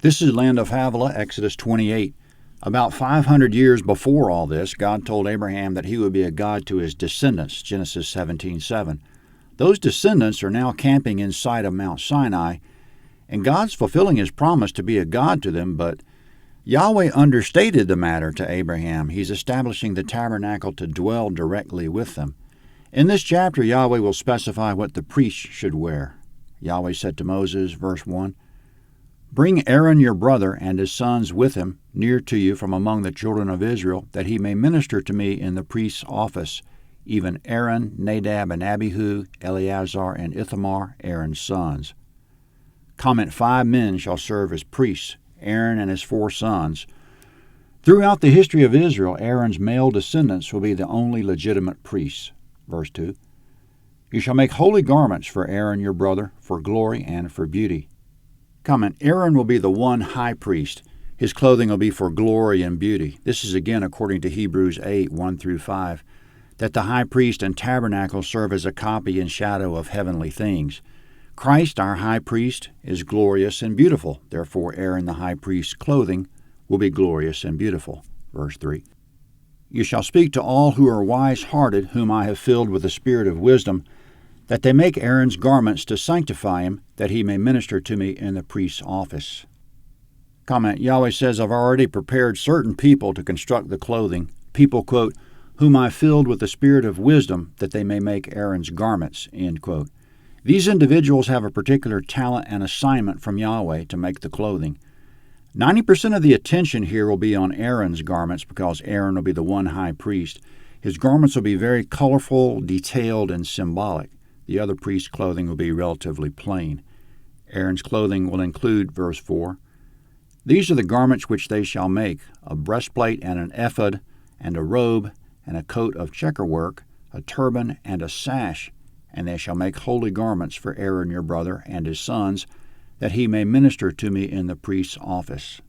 This is land of Havilah, Exodus 28. About 500 years before all this, God told Abraham that he would be a God to his descendants, Genesis 17:7. Those descendants are now camping inside of Mount Sinai, and God's fulfilling his promise to be a God to them, but Yahweh understated the matter to Abraham. He's establishing the tabernacle to dwell directly with them. In this chapter, Yahweh will specify what the priests should wear. Yahweh said to Moses, verse 1, "Bring Aaron your brother and his sons with him near to you from among the children of Israel, that he may minister to me in the priest's office, even Aaron, Nadab, and Abihu, Eleazar, and Ithamar, Aaron's sons." Comment, 5 men shall serve as priests, Aaron and his 4 sons. Throughout the history of Israel, Aaron's male descendants will be the only legitimate priests. Verse 2, "You shall make holy garments for Aaron your brother, for glory and for beauty." Comment, Aaron will be the one high priest. His clothing will be for glory and beauty. This is again according to Hebrews 8, 1-5, that the high priest and tabernacle serve as a copy and shadow of heavenly things. Christ, our high priest, is glorious and beautiful. Therefore, Aaron the high priest's clothing will be glorious and beautiful. Verse 3, "You shall speak to all who are wise-hearted, whom I have filled with the spirit of wisdom, that they make Aaron's garments to sanctify him, that he may minister to me in the priest's office." Comment, Yahweh says, "I've already prepared certain people to construct the clothing." People, quote, "whom I filled with the spirit of wisdom, that they may make Aaron's garments," end quote. These individuals have a particular talent and assignment from Yahweh to make the clothing. 90% of the attention here will be on Aaron's garments because Aaron will be the one high priest. His garments will be very colorful, detailed, and symbolic. The other priest's clothing will be relatively plain. Aaron's clothing will include, verse 4, "These are the garments which they shall make, a breastplate and an ephod, and a robe, and a coat of checkerwork, a turban, and a sash. And they shall make holy garments for Aaron your brother and his sons, that he may minister to me in the priest's office."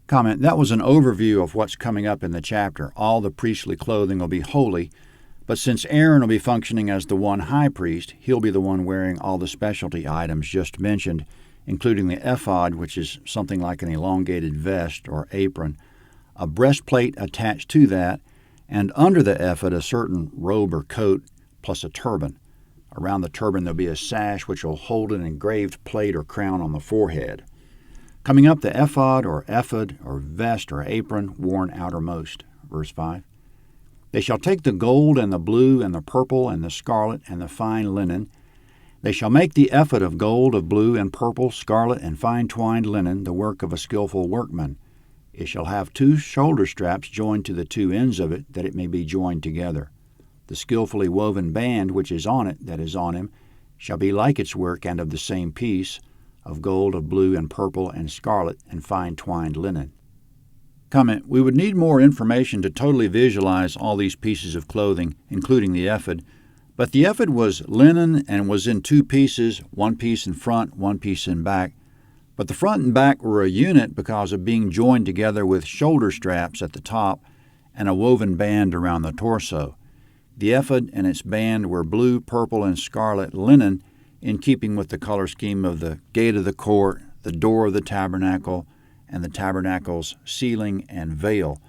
Comment, that was an overview of what's coming up in the chapter. All the priestly clothing will be holy, but since Aaron will be functioning as the one high priest, he'll be the one wearing all the specialty items just mentioned, including the ephod, which is something like an elongated vest or apron, a breastplate attached to that, and under the ephod a certain robe or coat, plus a turban. Around the turban there'll be a sash which will hold an engraved plate or crown on the forehead. Coming up, the ephod or vest or apron worn outermost. Verse 5, "They shall take the gold and the blue and the purple and the scarlet and the fine linen. They shall make the ephod of gold, of blue and purple, scarlet, and fine twined linen, the work of a skillful workman. It shall have 2 shoulder straps joined to the 2 ends of it, that it may be joined together. The skillfully woven band which is on it, that is on him, shall be like its work and of the same piece, of gold, of blue and purple and scarlet, and fine twined linen." Comment, we would need more information to totally visualize all these pieces of clothing, including the ephod, but the ephod was linen and was in 2 pieces, 1 piece in front, 1 piece in back. But the front and back were a unit because of being joined together with shoulder straps at the top and a woven band around the torso. The ephod and its band were blue, purple, and scarlet linen, in keeping with the color scheme of the gate of the court, the door of the tabernacle, and the tabernacle's ceiling and veil.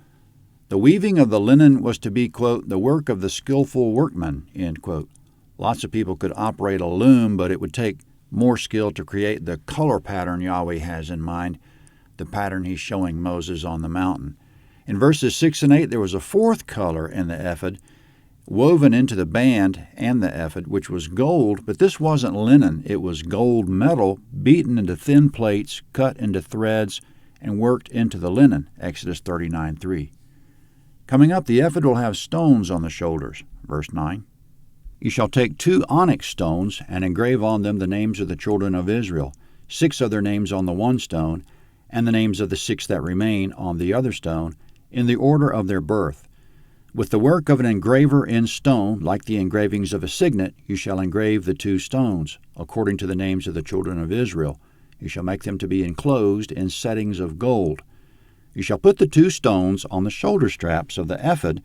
The weaving of the linen was to be, quote, "the work of the skillful workman," end quote. Lots of people could operate a loom, but it would take more skill to create the color pattern Yahweh has in mind, the pattern he's showing Moses on the mountain. In verses 6 and 8, there was a 4th color in the ephod, woven into the band and the ephod, which was gold, but this wasn't linen. It was gold metal beaten into thin plates, cut into threads, and worked into the linen, Exodus 39:3. Coming up, the ephod will have stones on the shoulders, verse 9. "You shall take 2 onyx stones and engrave on them the names of the children of Israel, 6 of their names on the one stone, and the names of the 6 that remain on the other stone, in the order of their birth. With the work of an engraver in stone, like the engravings of a signet, you shall engrave the 2 stones, according to the names of the children of Israel. You shall make them to be enclosed in settings of gold. You shall put the 2 stones on the shoulder straps of the ephod,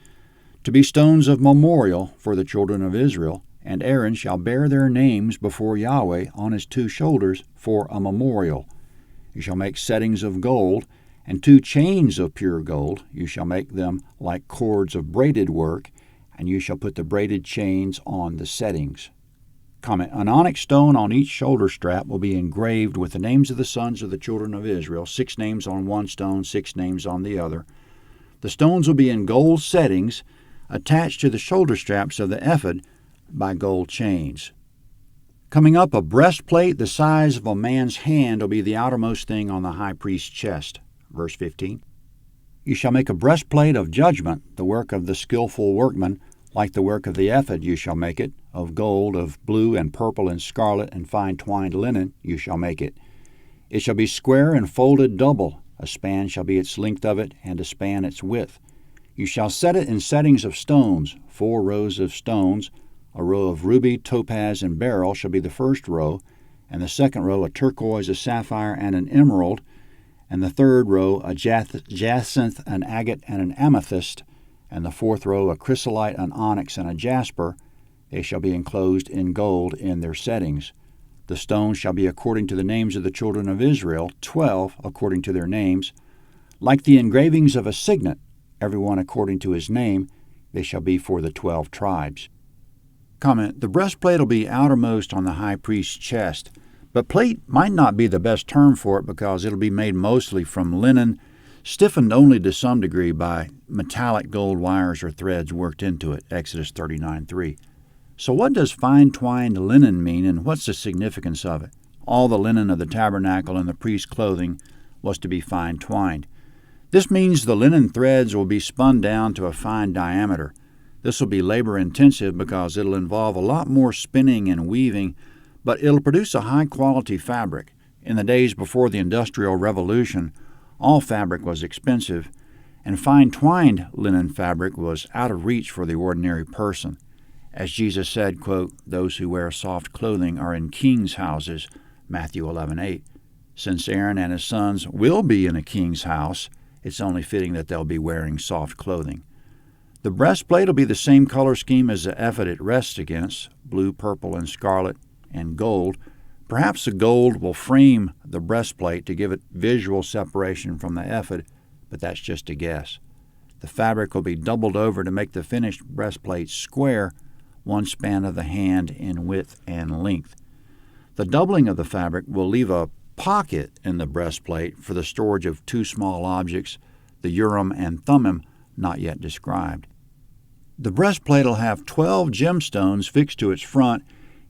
to be stones of memorial for the children of Israel, and Aaron shall bear their names before Yahweh on his 2 shoulders for a memorial. You shall make settings of gold, and 2 chains of pure gold. You shall make them like cords of braided work, and you shall put the braided chains on the settings. Comment, an onyx stone on each shoulder strap will be engraved with the names of the sons of the children of Israel, 6 names on one stone, 6 names on the other. The stones will be in gold settings attached to the shoulder straps of the ephod by gold chains. Coming up, a breastplate the size of a man's hand will be the outermost thing on the high priest's chest. Verse 15. You shall make a breastplate of judgment, the work of the skillful workman, like the work of the ephod you shall make it, of gold, of blue and purple and scarlet and fine twined linen you shall make it. It shall be square and folded double. A span shall be its length of it, and a span its width. You shall set it in settings of stones, 4 rows of stones. A row of ruby, topaz, and beryl shall be the first row, and the second row a turquoise, a sapphire, and an emerald, and the third row a jacinth, an agate, and an amethyst, and the fourth row a chrysolite, an onyx, and a jasper. They shall be enclosed in gold in their settings. The stones shall be according to the names of the children of Israel, 12 according to their names. Like the engravings of a signet, every one according to his name, they shall be for the 12 tribes. Comment, the breastplate will be outermost on the high priest's chest, but plate might not be the best term for it because it'll be made mostly from linen, stiffened only to some degree by metallic gold wires or threads worked into it, Exodus 39:3. So what does fine twined linen mean, and what's the significance of it? All the linen of the tabernacle and the priest's clothing was to be fine twined. This means the linen threads will be spun down to a fine diameter. This will be labor-intensive because it'll involve a lot more spinning and weaving, but it'll produce a high-quality fabric. In the days before the Industrial Revolution, all fabric was expensive, and fine-twined linen fabric was out of reach for the ordinary person. As Jesus said, quote, "Those who wear soft clothing are in kings' houses," Matthew 11:8. Since Aaron and his sons will be in a king's house, it's only fitting that they'll be wearing soft clothing. The breastplate will be the same color scheme as the ephod it rests against, blue, purple, and scarlet, and gold. Perhaps the gold will frame the breastplate to give it visual separation from the ephod, but that's just a guess. The fabric will be doubled over to make the finished breastplate square, 1 span of the hand in width and length. The doubling of the fabric will leave a pocket in the breastplate for the storage of 2 small objects, the Urim and Thummim, not yet described. The breastplate will have 12 gemstones fixed to its front,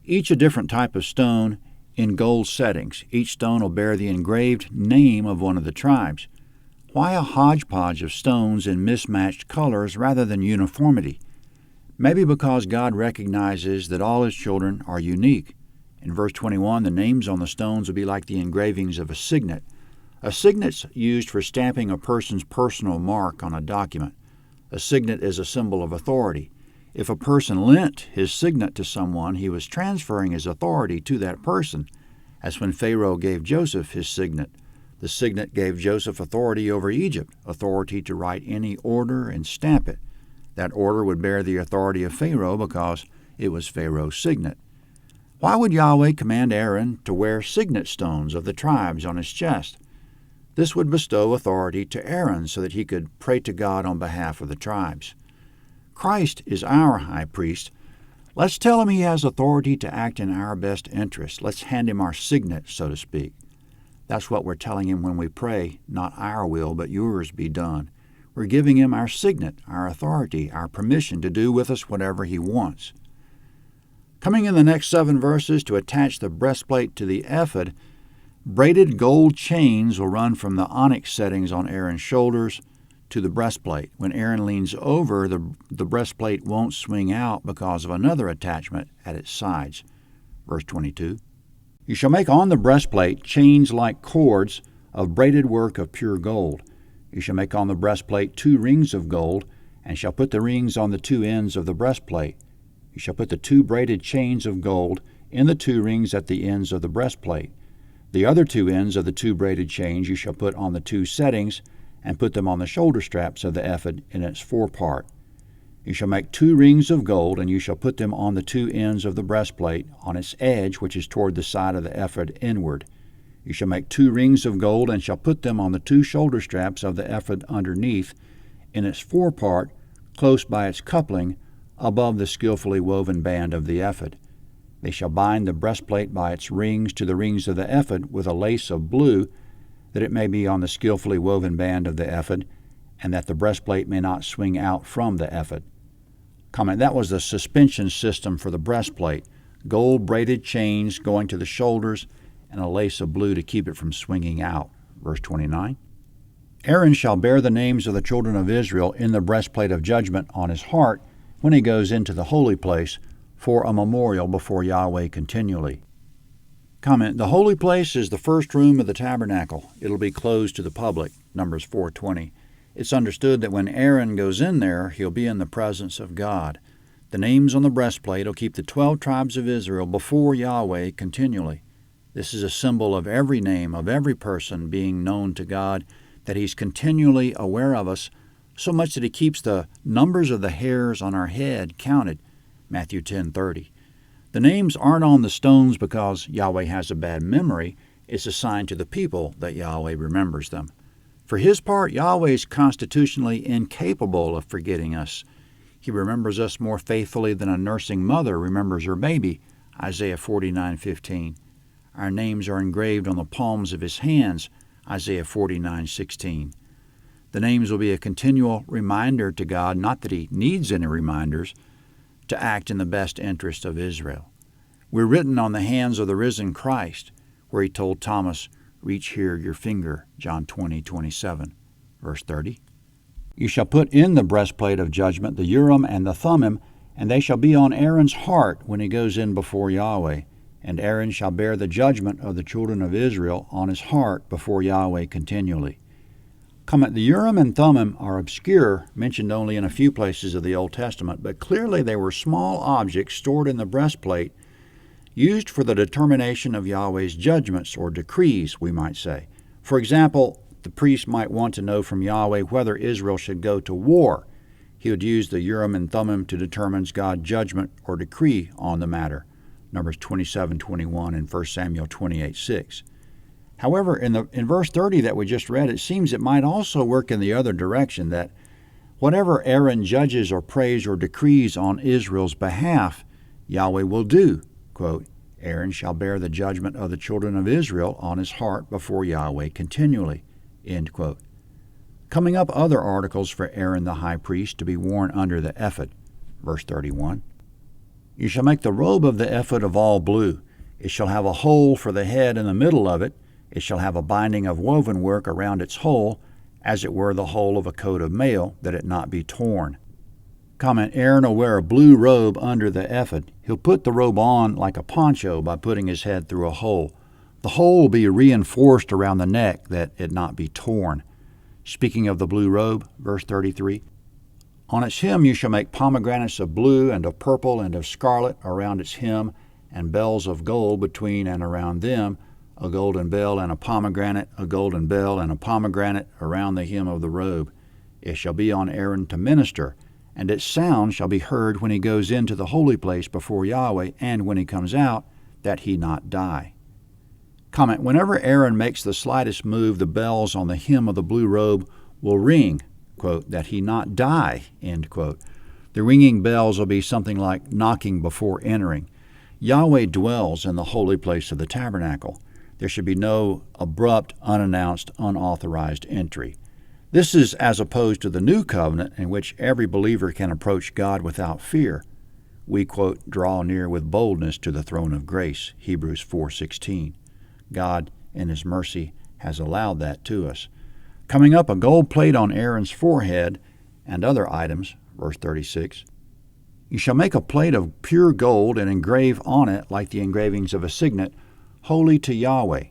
each a different type of stone in gold settings. Each stone will bear the engraved name of one of the tribes. Why a hodgepodge of stones in mismatched colors rather than uniformity? Maybe because God recognizes that all his children are unique. In verse 21, the names on the stones will be like the engravings of a signet. A signet's used for stamping a person's personal mark on a document. A signet is a symbol of authority. If a person lent his signet to someone, he was transferring his authority to that person, as when Pharaoh gave Joseph his signet. The signet gave Joseph authority over Egypt, authority to write any order and stamp it. That order would bear the authority of Pharaoh because it was Pharaoh's signet. Why would Yahweh command Aaron to wear signet stones of the tribes on his chest? This would bestow authority to Aaron so that he could pray to God on behalf of the tribes. Christ is our high priest. Let's tell him he has authority to act in our best interest. Let's hand him our signet, so to speak. That's what we're telling him when we pray, not our will, but yours be done. We're giving him our signet, our authority, our permission to do with us whatever he wants. Coming in the next 7 verses to attach the breastplate to the ephod, braided gold chains will run from the onyx settings on Aaron's shoulders to the breastplate. When Aaron leans over, the breastplate won't swing out because of another attachment at its sides. Verse 22, "You shall make on the breastplate chains like cords of braided work of pure gold. You shall make on the breastplate 2 rings of gold, and shall put the rings on the 2 ends of the breastplate. You shall put the 2 braided chains of gold in the 2 rings at the ends of the breastplate. The other 2 ends of the 2 braided chains you shall put on the 2 settings, and put them on the shoulder straps of the ephod in its forepart. You shall make 2 rings of gold, and you shall put them on the 2 ends of the breastplate, on its edge, which is toward the side of the ephod inward. You shall make 2 rings of gold, and shall put them on the 2 shoulder straps of the ephod underneath, in its forepart, close by its coupling, above the skillfully woven band of the ephod. They shall bind the breastplate by its rings to the rings of the ephod with a lace of blue, that it may be on the skillfully woven band of the ephod, and that the breastplate may not swing out from the ephod. Comment, that was the suspension system for the breastplate, gold braided chains going to the shoulders, and a lace of blue to keep it from swinging out. Verse 29. Aaron shall bear the names of the children of Israel in the breastplate of judgment on his heart when he goes into the holy place, for a memorial before Yahweh continually. Comment, the holy place is the first room of the tabernacle. It'll be closed to the public. Numbers 4:20. It's understood that when Aaron goes in there, he'll be in the presence of God. The names on the breastplate will keep the 12 tribes of Israel before Yahweh continually. This is a symbol of every name of every person being known to God, that he's continually aware of us, so much that he keeps the numbers of the hairs on our head counted. Matthew 10:30. The names aren't on the stones because Yahweh has a bad memory. It's a sign to the people that Yahweh remembers them. For his part, Yahweh is constitutionally incapable of forgetting us. He remembers us more faithfully than a nursing mother remembers her baby. Isaiah 49:15. Our names are engraved on the palms of his hands. Isaiah 49:16. The names will be a continual reminder to God, not that he needs any reminders, to act in the best interest of Israel. We're written on the hands of the risen Christ, where he told Thomas, "Reach here your finger," John 20:27. Verse 30. You shall put in the breastplate of judgment the Urim and the Thummim, and they shall be on Aaron's heart when he goes in before Yahweh. And Aaron shall bear the judgment of the children of Israel on his heart before Yahweh continually. Comment, the Urim and Thummim are obscure, mentioned only in a few places of the Old Testament, but clearly they were small objects stored in the breastplate, used for the determination of Yahweh's judgments or decrees, we might say. For example, the priest might want to know from Yahweh whether Israel should go to war. He would use the Urim and Thummim to determine God's judgment or decree on the matter. Numbers 27:21 and 1 Samuel 28:6. However, in verse 30 that we just read, it seems it might also work in the other direction, that whatever Aaron judges or prays or decrees on Israel's behalf, Yahweh will do. Quote, Aaron shall bear the judgment of the children of Israel on his heart before Yahweh continually. End quote. Coming up, other articles for Aaron the high priest to be worn under the ephod. Verse 31. You shall make the robe of the ephod of all blue. It shall have a hole for the head in the middle of it. It shall have a binding of woven work around its hole, as it were the hole of a coat of mail, that it not be torn. Comment, Aaron will wear a blue robe under the ephod. He'll put the robe on like a poncho by putting his head through a hole. The hole will be reinforced around the neck, that it not be torn. Speaking of the blue robe, verse 33, on its hem you shall make pomegranates of blue and of purple and of scarlet around its hem, and bells of gold between and around them, a golden bell and a pomegranate, a golden bell and a pomegranate around the hem of the robe. It shall be on Aaron to minister, and its sound shall be heard when he goes into the holy place before Yahweh, and when he comes out, that he not die. Comment, whenever Aaron makes the slightest move, the bells on the hem of the blue robe will ring, quote, that he not die, end quote. The ringing bells will be something like knocking before entering. Yahweh dwells in the holy place of the tabernacle. There should be no abrupt, unannounced, unauthorized entry. This is as opposed to the new covenant, in which every believer can approach God without fear. We, quote, draw near with boldness to the throne of grace, Hebrews 4:16. God, in his mercy, has allowed that to us. Coming up, a gold plate on Aaron's forehead and other items, verse 36. You shall make a plate of pure gold and engrave on it, like the engravings of a signet, holy to Yahweh.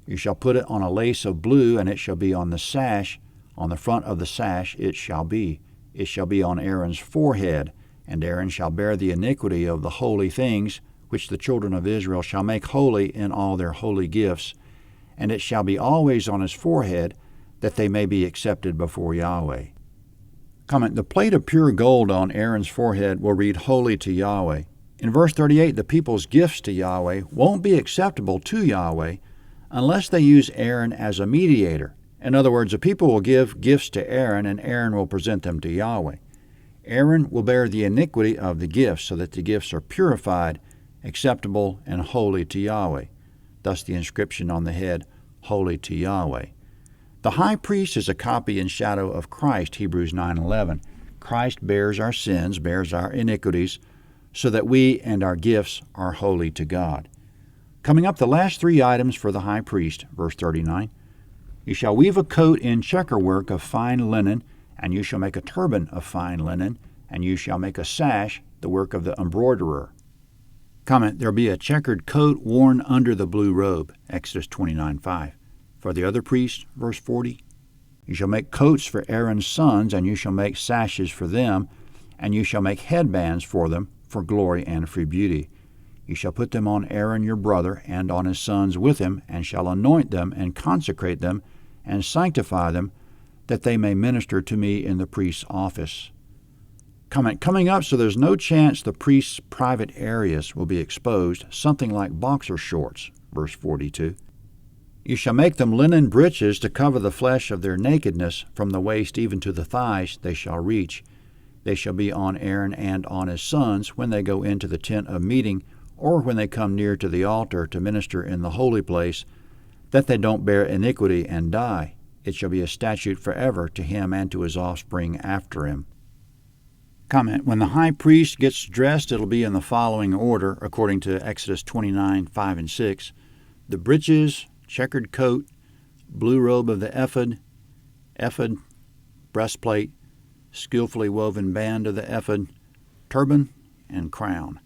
You shall put it on a lace of blue, and it shall be on the sash. On the front of the sash it shall be. It shall be on Aaron's forehead, and Aaron shall bear the iniquity of the holy things, which the children of Israel shall make holy in all their holy gifts, and it shall be always on his forehead, that they may be accepted before Yahweh. Comment, the plate of pure gold on Aaron's forehead will read holy to Yahweh. In verse 38, the people's gifts to Yahweh won't be acceptable to Yahweh unless they use Aaron as a mediator. In other words, the people will give gifts to Aaron, and Aaron will present them to Yahweh. Aaron will bear the iniquity of the gifts, so that the gifts are purified, acceptable, and holy to Yahweh. Thus the inscription on the head, Holy to Yahweh. The high priest is a copy and shadow of Christ, Hebrews 9:11. Christ bears our sins, bears our iniquities, so that we and our gifts are holy to God. Coming up, the last three items for the high priest, verse 39. You shall weave a coat in checkerwork of fine linen, and you shall make a turban of fine linen, and you shall make a sash, the work of the embroiderer. Comment, there will be a checkered coat worn under the blue robe, Exodus 29:5. For the other priests, verse 40, you shall make coats for Aaron's sons, and you shall make sashes for them, and you shall make headbands for them, for glory and for beauty. You shall put them on Aaron your brother, and on his sons with him, and shall anoint them, and consecrate them, and sanctify them, that they may minister to me in the priest's office. Comment, coming up, so there's no chance the priest's private areas will be exposed, something like boxer shorts, verse 42. You shall make them linen breeches to cover the flesh of their nakedness, from the waist even to the thighs they shall reach. They shall be on Aaron and on his sons when they go into the tent of meeting, or when they come near to the altar to minister in the holy place, that they don't bear iniquity and die. It shall be a statute forever to him and to his offspring after him. Comment, when the high priest gets dressed, it'll be in the following order, according to Exodus 29:5 and 6. The breeches, checkered coat, blue robe of the ephod, breastplate, skillfully woven band of the ephod, turban, and crown.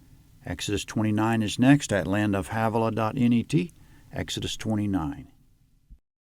Exodus 29 is next at landofhavilah.net, Exodus 29.